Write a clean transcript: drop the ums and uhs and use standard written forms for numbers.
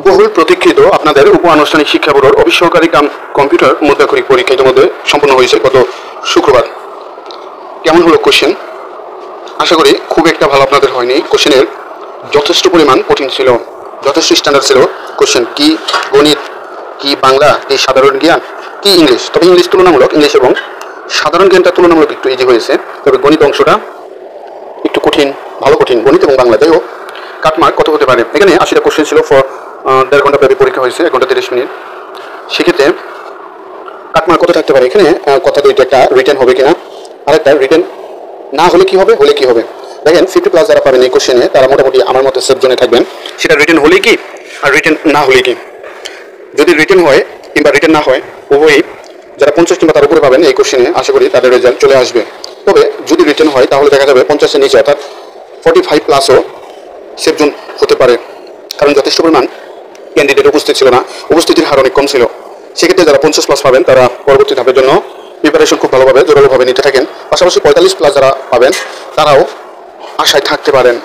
বহুল প্রতীক্ষিত আপনাদের উপ আনুষ্ঠানিক শিক্ষা বোর্ডের অফিস সহকারী কাম কম্পিউটার মুদ্রাক্ষরিক পরীক্ষা ইতিমধ্যে সম্পন্ন হয়েছে গত শুক্রবার। কেমন হলো কোশ্চেন? আশা করি খুব একটা ভালো আপনাদের হয়নি। কোশ্চেনের যথেষ্ট পরিমাণ কঠিন ছিল, যথেষ্ট স্ট্যান্ডার্ড ছিল কোশ্চেন। কি গণিত, কি বাংলা, কি সাধারণ জ্ঞান, কি ইংলিশ। তবে ইংলিশ তুলনামূলক, ইংলিশ এবং সাধারণ জ্ঞানটা তুলনামূলক একটু ইজি হয়েছে। তবে গণিত অংশটা একটু কঠিন, ভালো কঠিন, গণিত এবং বাংলা। যাই হোক, কাটমার্ক কত হতে পারে? এখানে 80টা কোশ্চেন ছিল। 1.5 ঘন্টা ব্যাপী পরীক্ষা হয়েছে, 1 ঘন্টা 30 মিনিট। সেক্ষেত্রে কাটমার্ক কত থাকতে পারে? এখানে কথা দুইটা, একটা রিটেন হবে কিনা, আরেকটা রিটেন না হলে কি হবে, হলে কি হবে। দেখেন 50+ যারা পাবেন এই কোশ্চেনে তারা মোটামুটি আমার মতে সেফ জোনে থাকবেন। সেটা রিটেন হলেই কি আর রিটেন না হলে কি। যদি রিটেন হয় কিংবা রিটেন না হয়, উভয়ই যারা 50 কিংবা তার উপরে পাবেন এই কোশ্চেনে, আশা করি তাদের রেজাল্ট চলে আসবে। তবে যদি রিটেন হয় তাহলে দেখা যাবে 50-এর নিচে, অর্থাৎ 45+ও সেফ জোন হতে পারে। কারণ যথেষ্ট পরিমাণ ক্যান্ডিডেট উপস্থিত ছিল না, উপস্থিতির হার অনেক কম ছিল। সেক্ষেত্রে যারা 50+ পাবেন তারা পরবর্তী ধাপের জন্য প্রিপারেশন খুব ভালোভাবে জোরালোভাবে নিতে থাকেন। পাশাপাশি 45+ যারা পাবেন তারাও আশায় থাকতে পারেন।